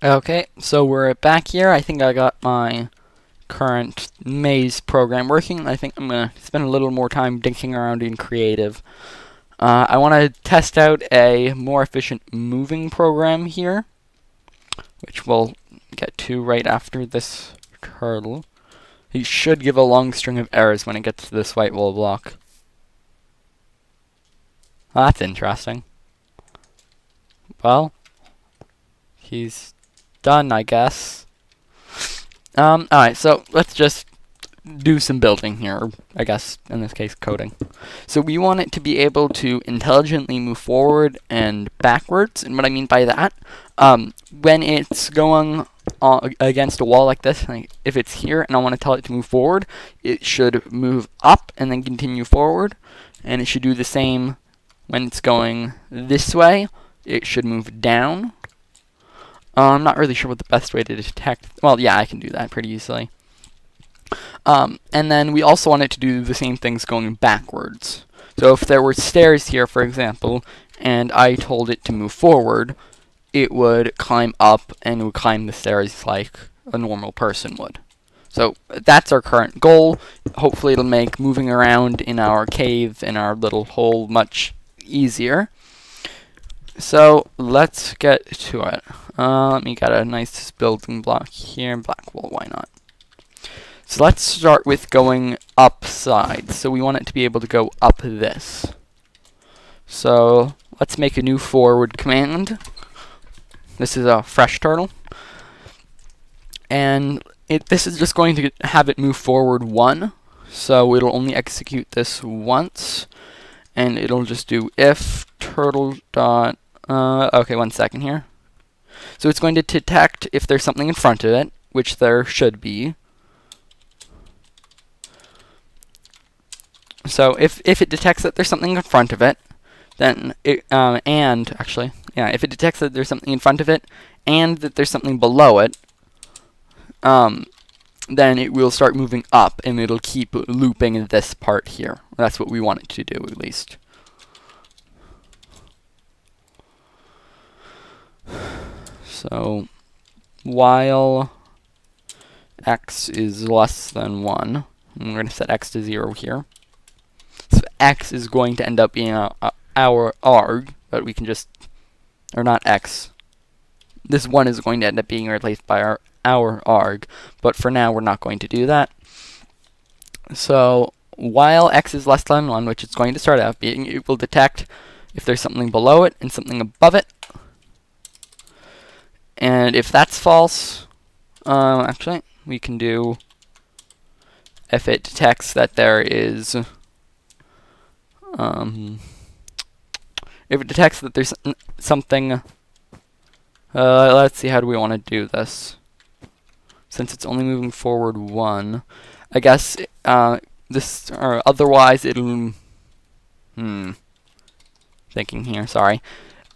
Okay, so we're back here. I think I got my current maze program working. I think I'm going to spend a little more time dinking around in creative. I want to test out a more efficient moving program here, which we'll get to right after this turtle. He should give a long string of errors when it gets to this white wall block. Well, that's interesting. Well, he's done, I guess. Alright, so let's just do some building here, or I guess in this case coding. So we want it to be able to intelligently move forward and backwards, and what I mean by that, when it's going against a wall like this, like if it's here and I want to tell it to move forward, it should move up and then continue forward, and it should do the same when it's going this way. It should move down. I'm not really sure what the best way to detect. Well, yeah, I can do that pretty easily. And then we also want it to do the same things going backwards. So if there were stairs here, for example, and I told it to move forward, it would climb up and it would climb the stairs like a normal person would. So that's our current goal. Hopefully it'll make moving around in our cave, in our little hole, much easier. So let's get to it. Let me get a nice building block here. Black wool, why not? So let's start with going upside. So we want it to be able to go up this. So let's make a new forward command. This is a fresh turtle. And this is just going to have it move forward 1. So it'll only execute this once. And it'll just do if turtle dot... okay, 1 second here. So it's going to detect if there's something in front of it, which there should be. So if it detects that there's something in front of it, then it, if it detects that there's something in front of it, and that there's something below it, then it will start moving up, and it'll keep looping this part here. That's what we want it to do, at least. So, while x is less than 1, I'm going to set x to 0 here. So x is going to end up being our arg, but we can just, or not x. This 1 is going to end up being replaced by our arg, but for now we're not going to do that. So while x is less than 1, which it's going to start out being, it will detect if there's something below it and something above it. And if that's false, actually, we can do if it detects that there is, if it detects that there's something, let's see, how do we want to do this? Since it's only moving forward 1, I guess this, or otherwise it'll, thinking here, sorry.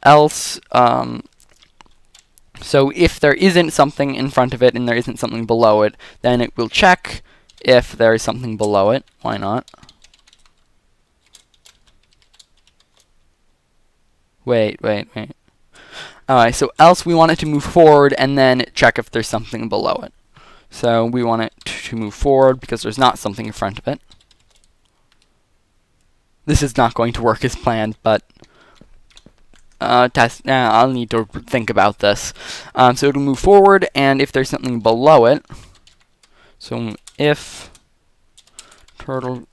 Else, so if there isn't something in front of it and there isn't something below it, then it will check if there is something below it. Why not? Wait. Alright, so else we want it to move forward and then check if there's something below it. So we want it to move forward because there's not something in front of it. This is not going to work as planned, but I'll need to think about this. So it'll move forward, and if there's something below it, so if turtle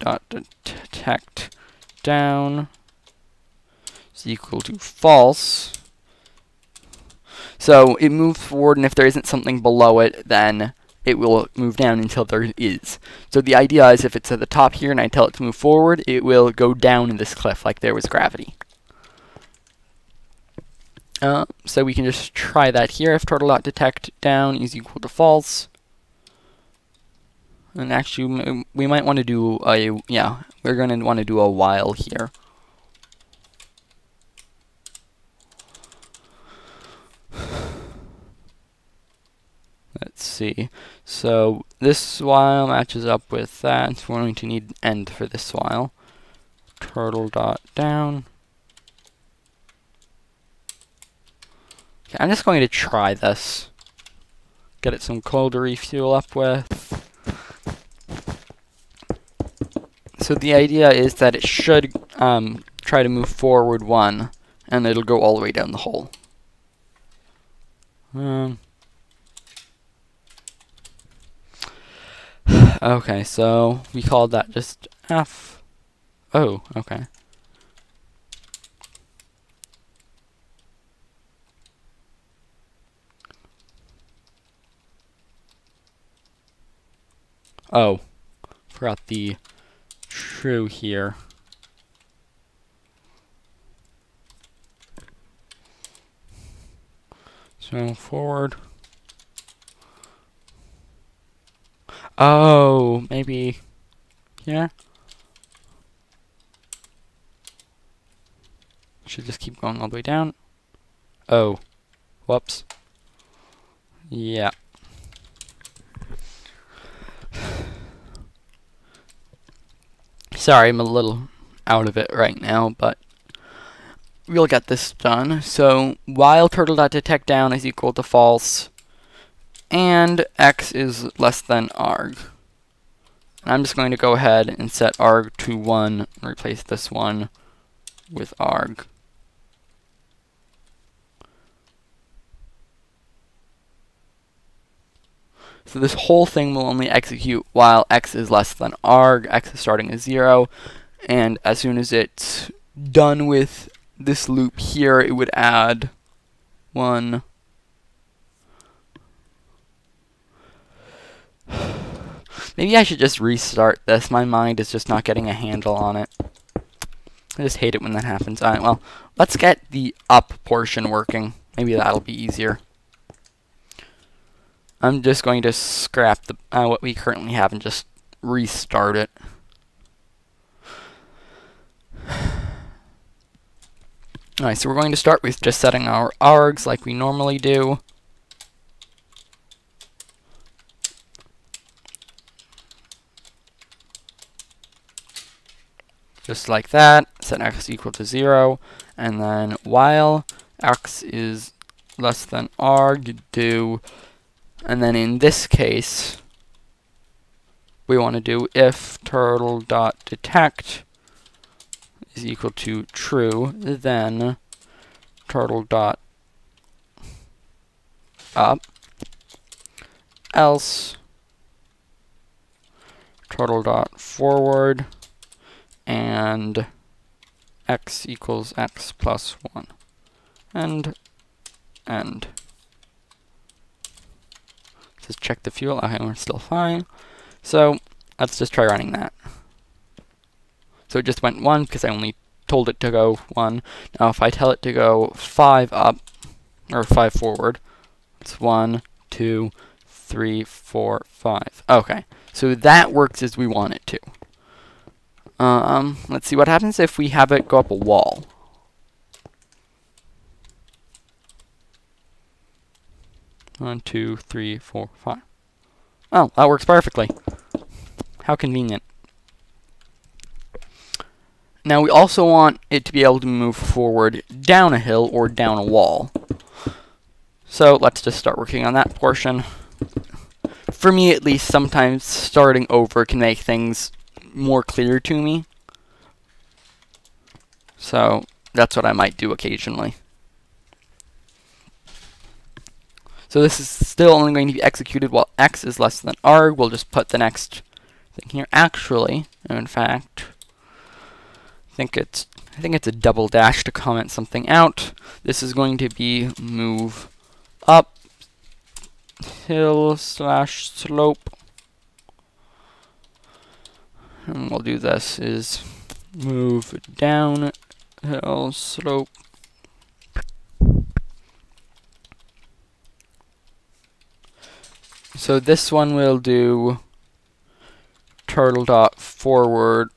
dot detect down is equal to false, so it moves forward, and if there isn't something below it, then it will move down until there is. So the idea is if it's at the top here and I tell it to move forward, it will go down in this cliff like there was gravity. So we can just try that here. If turtle.detect down is equal to false. And actually, we might want to do a, we're going to want to do a while here. Let's see. So this while matches up with that. So we're going to need end for this while. Turtle.down Okay, I'm just going to try this. Get it some coal to refuel up with. So the idea is that it should try to move forward 1, and it'll go all the way down the hole. Okay, so we called that just F. Oh, okay. Oh, forgot the true here. So forward. Oh, maybe here? Should just keep going all the way down. Oh, whoops. Yeah. Sorry, I'm a little out of it right now, but we'll get this done. So while turtle.detect down is equal to false, and x is less than arg. And I'm just going to go ahead and set arg to 1 and replace this one with arg. So this whole thing will only execute while x is less than arg, x is starting at 0, and as soon as it's done with this loop here, it would add 1. Maybe I should just restart this. My mind is just not getting a handle on it. I just hate it when that happens. Alright, well, let's get the up portion working. Maybe that'll be easier. I'm just going to scrap the what we currently have and just restart it. Alright, so we're going to start with just setting our args like we normally do. Just like that, set x equal to 0, and then while x is less than arg, do, and then in this case, we want to do if turtle.detect is equal to true, then turtle.up, else turtle.forward, and x equals x plus 1, and end. Just check the fuel. Okay, we're still fine. So let's just try running that. So it just went 1 because I only told it to go 1. Now if I tell it to go 5 up, or 5 forward, it's 1, 2, 3, 4, 5. Okay, so that works as we want it to. Let's see what happens if we have it go up a wall. One, 2, 3, 4, 5. Oh, that works perfectly. How convenient. Now we also want it to be able to move forward down a hill or down a wall. So let's just start working on that portion. For me at least, sometimes starting over can make things more clear to me. So that's what I might do occasionally. So this is still only going to be executed while x is less than arg. We'll just put the next thing here. Actually, in fact, I think it's a double dash to comment something out. This is going to be move up hill slash slope. And we'll do this is move down hill slope. So this one will do turtle.forward.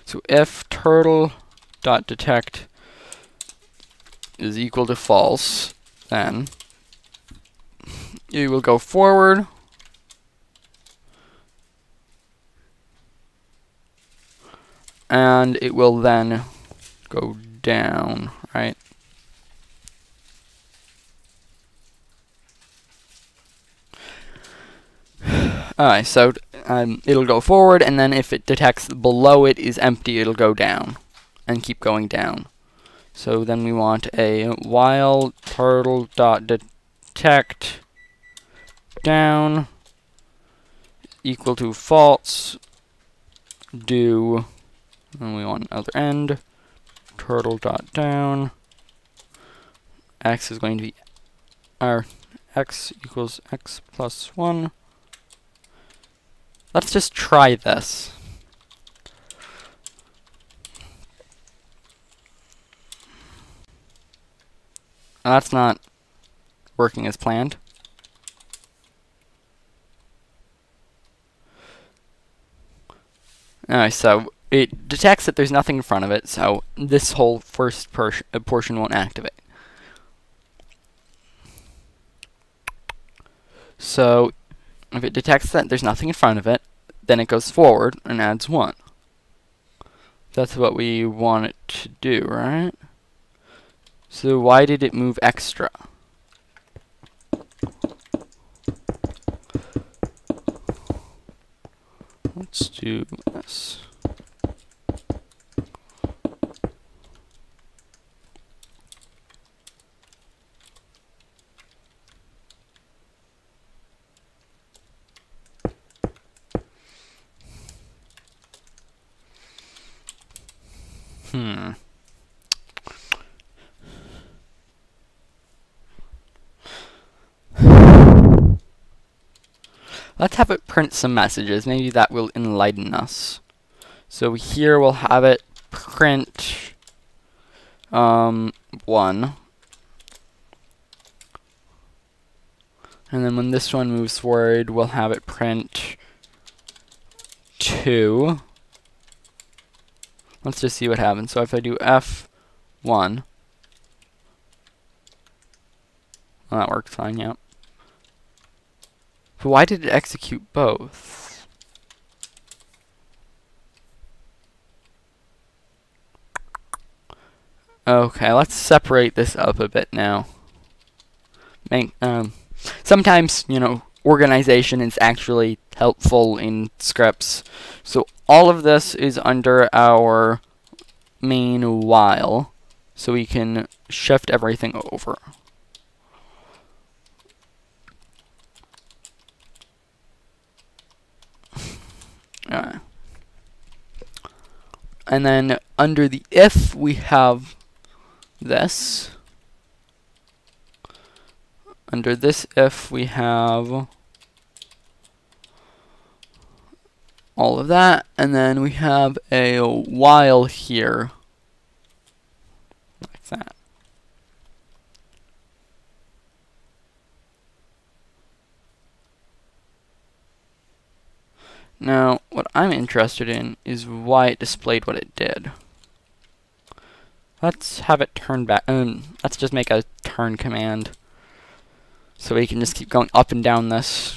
So if turtle.detect is equal to false, then it will go forward. And it will then go down, right? Alright, so it'll go forward, and then if it detects below it is empty, it'll go down and keep going down. So then we want a while turtle dot detect down equal to false do, and we want another end, turtle dot down, x is going to be our x equals x plus 1. Let's just try this. That's not working as planned. Alright, so it detects that there's nothing in front of it, so this whole first portion won't activate. So if it detects that there's nothing in front of it, then it goes forward and adds 1. That's what we want it to do, right? So why did it move extra? Let's do this. Let's have it print some messages. Maybe that will enlighten us. So here we'll have it print 1. And then when this one moves forward, we'll have it print 2. Let's just see what happens. So if I do F1, well, that works fine, yep. But why did it execute both? Okay, let's separate this up a bit now. Sometimes, you know, organization is actually helpful in scripts. So all of this is under our main while, so we can shift everything over. And then under the if we have this. Under this if we have all of that, and then we have a while here, like that. Now, what I'm interested in is why it displayed what it did. Let's have it turn back. Let's just make a turn command, so we can just keep going up and down this.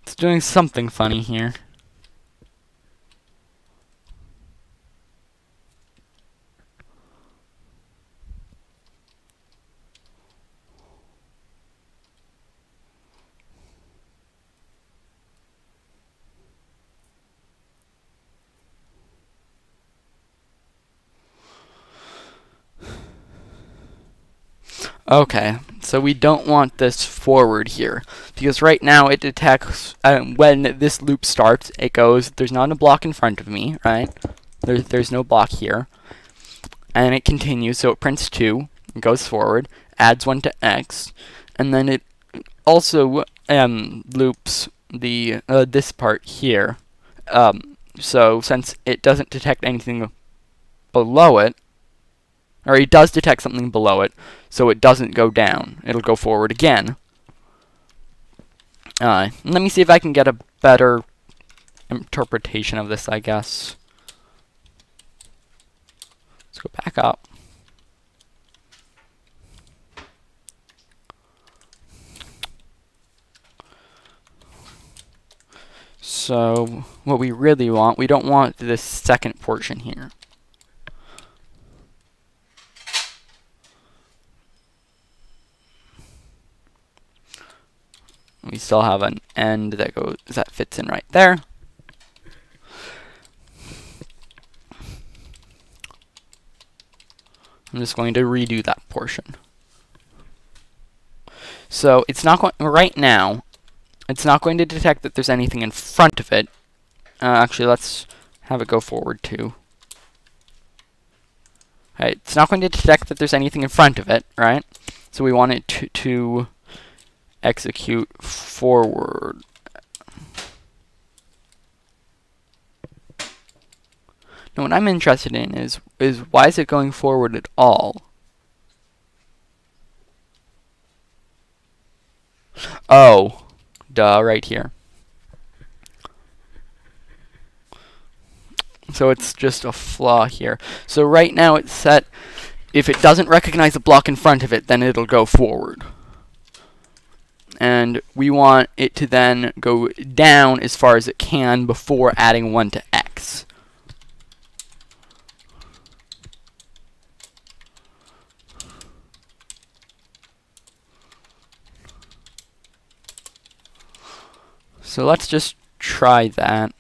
It's doing something funny here. Okay, so we don't want this forward here, because right now it detects, when this loop starts, it goes, there's not a block in front of me, right? There's no block here. And it continues, so it prints 2, it goes forward, adds 1 to x, and then it also loops the this part here. So since it doesn't detect anything below it, or it does detect something below it, so it doesn't go down. It'll go forward again. Let me see if I can get a better interpretation of this, I guess. Let's go back up. So what we really want, we don't want this second portion here. We still have an end that fits in right there. I'm just going to redo that portion. So it's not going right now. It's not going to detect that there's anything in front of it. Actually, let's have it go forward too. Right, it's not going to detect that there's anything in front of it, right? So we want it to execute forward. Now, what I'm interested in is why is it going forward at all? Oh, duh, right here. So it's just a flaw here. So right now it's set, if it doesn't recognize the block in front of it, then it'll go forward. And we want it to then go down as far as it can before adding 1 to X. So let's just try that.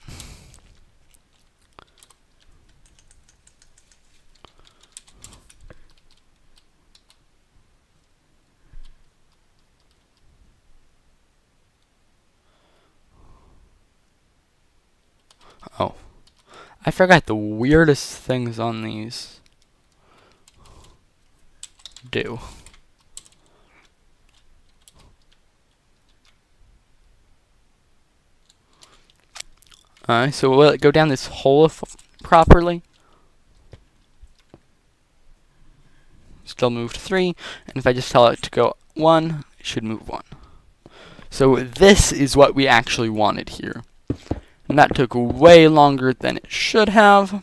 Oh, I forgot the weirdest things on these do. So will it go down this hole properly? Still moved 3, and if I just tell it to go 1, it should move 1. So this is what we actually wanted here. And that took way longer than it should have,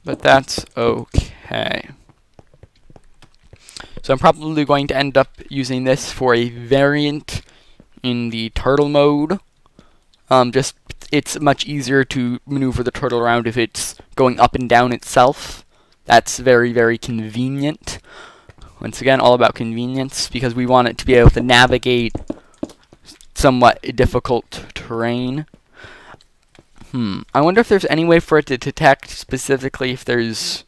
but that's okay. So I'm probably going to end up using this for a variant in the turtle mode. It's much easier to maneuver the turtle around if it's going up and down itself. That's very, very convenient. Once again, all about convenience, because we want it to be able to navigate somewhat difficult terrain. I wonder if there's any way for it to detect specifically if there's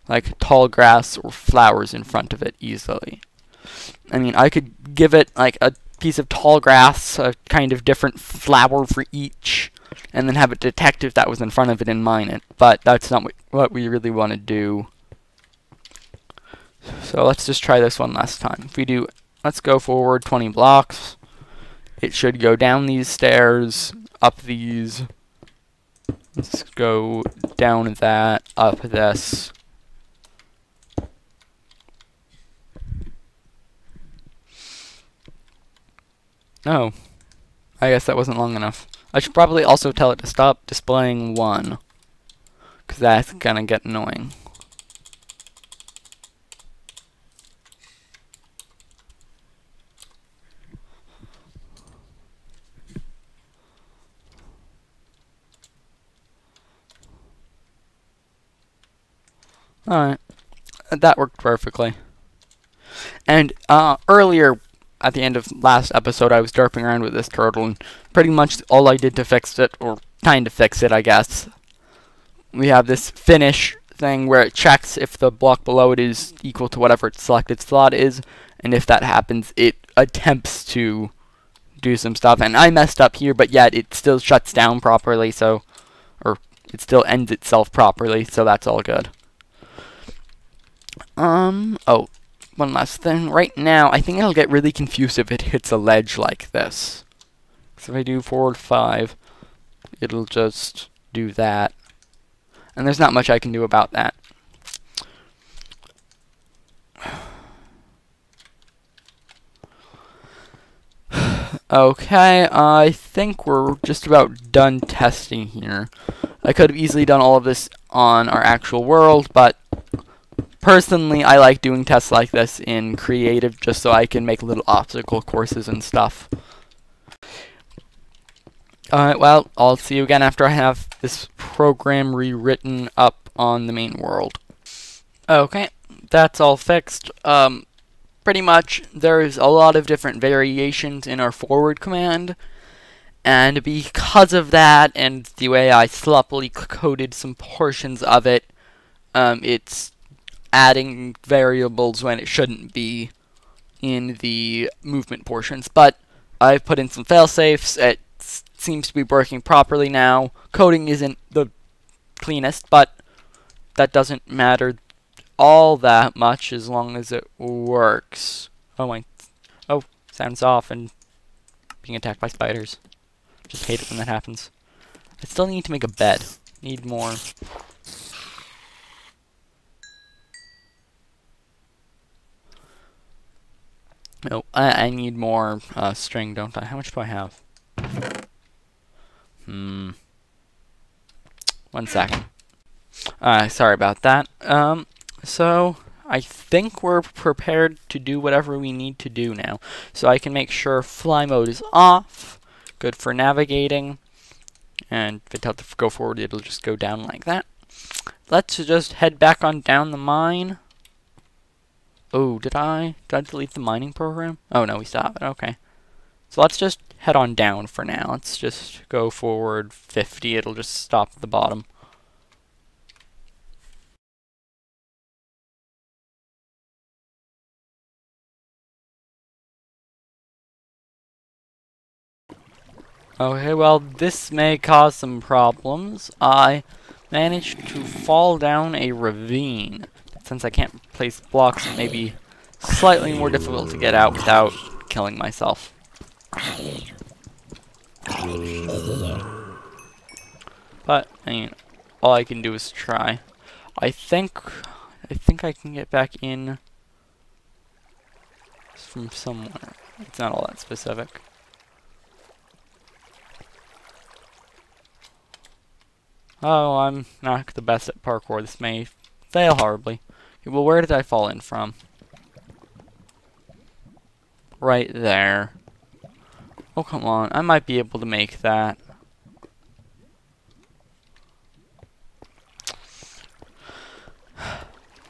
like tall grass or flowers in front of it easily. I mean, I could give it like a piece of tall grass, a kind of different flower for each, and then have it detect if that was in front of it and mine it. But that's not what we really want to do. So let's just try this one last time. If we do, let's go forward 20 blocks. It should go down these stairs, up these. Let's go down that, up this. Oh, I guess that wasn't long enough. I should probably also tell it to stop displaying 1, because that's gonna get annoying. Alright, that worked perfectly. And earlier, at the end of last episode, I was derping around with this turtle, and pretty much all I did to fix it, or kind of fix it, I guess, we have this finish thing where it checks if the block below it is equal to whatever its selected slot is, and if that happens, it attempts to do some stuff. And I messed up here, but yet it still shuts down properly, so, or it still ends itself properly, so that's all good. Oh, one last thing. Right now, I think it'll get really confused if it hits a ledge like this. So if I do forward 5, it'll just do that. And there's not much I can do about that. Okay, I think we're just about done testing here. I could have easily done all of this on our actual world, but personally, I like doing tests like this in creative just so I can make little obstacle courses and stuff. Alright, well, I'll see you again after I have this program rewritten up on the main world. Okay, that's all fixed. Pretty much, there's a lot of different variations in our forward command, and because of that, and the way I sloppily coded some portions of it, it's adding variables when it shouldn't be in the movement portions. But I've put in some failsafes. It seems to be working properly now. Coding isn't the cleanest, but that doesn't matter all that much as long as it works. Oh my. Oh, sounds off and being attacked by spiders. Just hate it when that happens. I still need to make a bed. Need more. No, I need more string, don't I? How much do I have? 1 second. Sorry about that. So I think we're prepared to do whatever we need to do now. So I can make sure fly mode is off. Good for navigating. And if I tell it to go forward, it'll just go down like that. Let's just head back on down the mine. Oh, did I delete the mining program? Oh no, we still have it. Okay. So let's just head on down for now. Let's just go forward 50. It'll just stop at the bottom. Okay, well, this may cause some problems. I managed to fall down a ravine. Since I can't place blocks, it may be slightly more difficult to get out without killing myself. But, I mean, all I can do is try. I think I can get back in from somewhere. It's not all that specific. Oh, I'm not the best at parkour. This may fail horribly. Okay, well, where did I fall in from? Right there. Oh, come on. I might be able to make that.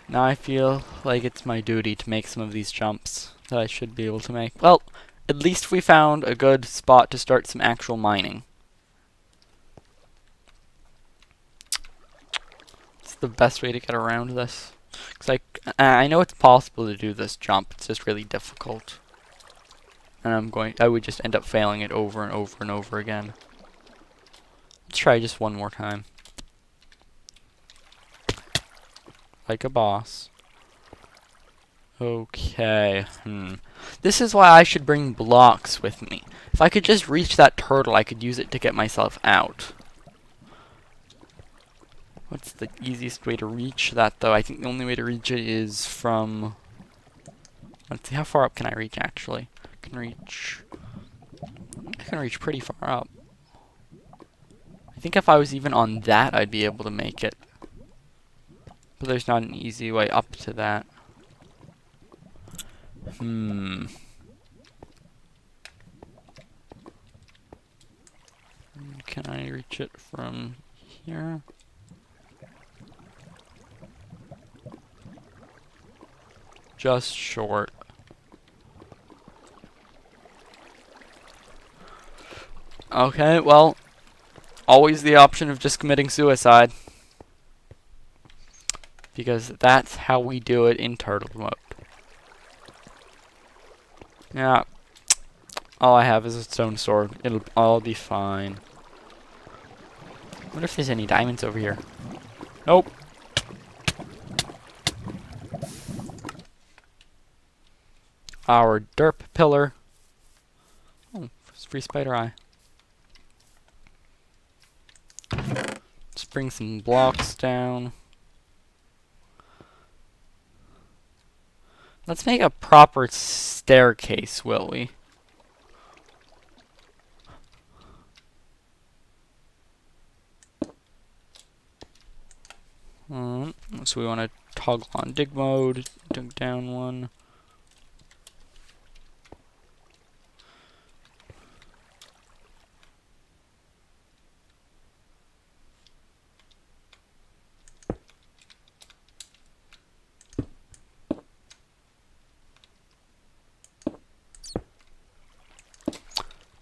Now I feel like it's my duty to make some of these jumps that I should be able to make. Well, at least we found a good spot to start some actual mining. The best way to get around this, because I know it's possible to do this jump, it's just really difficult, and I would just end up failing it over and over and over again. Let's try just one more time, like a boss. Okay, this is why I should bring blocks with me. If I could just reach that turtle, I could use it to get myself out. What's the easiest way to reach that, though? I think the only way to reach it is from... Let's see, how far up can I reach, actually? I can reach pretty far up. I think if I was even on that, I'd be able to make it. But there's not an easy way up to that. Can I reach it from here? Just short. Okay, well, always the option of just committing suicide. Because that's how we do it in turtle mode. Yeah. All I have is a stone sword. It'll all be fine. I wonder if there's any diamonds over here. Nope. Our derp pillar. Oh, free spider eye. Let's bring some blocks down. Let's make a proper staircase, will we? So we want to toggle on dig mode, dig down one.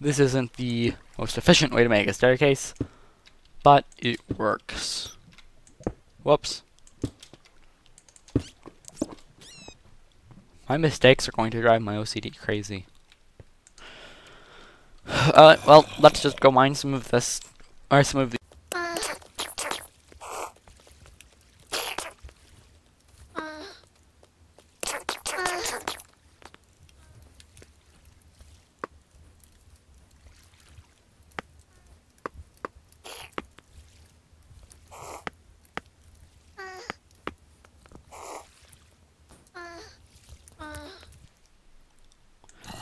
This isn't the most efficient way to make a staircase, but it works. Whoops. My mistakes are going to drive my OCD crazy. Well, let's just go mine some of this, or some of the...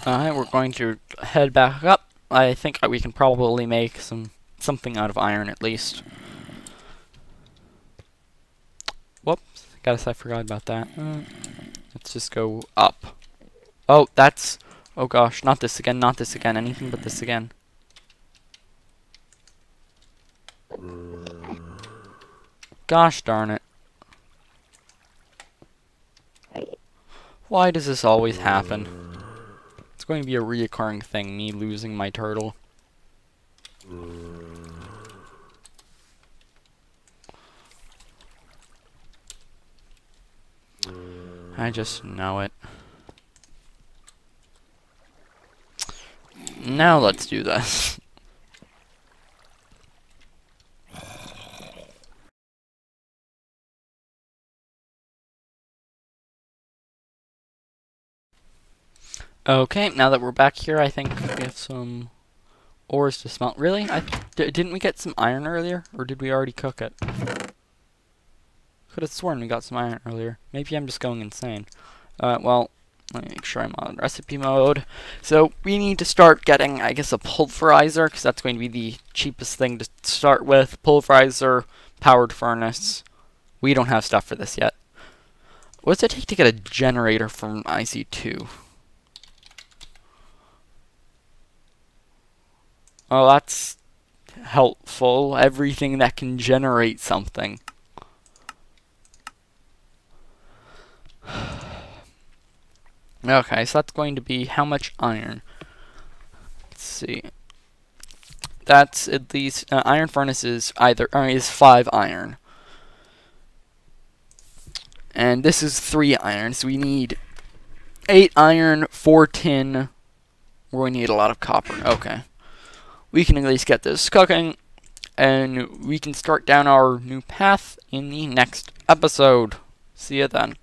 we're going to head back up. I think we can probably make something out of iron at least. Whoops, guess I forgot about that. Let's just go up. Oh, that's... Oh gosh, not this again, not this again, anything but this again. Gosh darn it. Why does this always happen? It's going to be a reoccurring thing, me losing my turtle. I just know it. Now let's do this. Okay, now that we're back here, I think we have some ores to smelt. Really? Didn't we get some iron earlier? Or did we already cook it? Could have sworn we got some iron earlier. Maybe I'm just going insane. Well, let me make sure I'm on recipe mode. So, we need to start getting, I guess, a pulverizer, because that's going to be the cheapest thing to start with. Pulverizer, powered furnace. We don't have stuff for this yet. What does it take to get a generator from IC2? Oh, that's helpful. Everything that can generate something. Okay, so that's going to be how much iron? Let's see. That's at least iron furnace is is 5 iron, and this is 3 iron. So we need 8 iron, 4 tin. We need a lot of copper. Okay. We can at least get this cooking, and we can start down our new path in the next episode. See you then.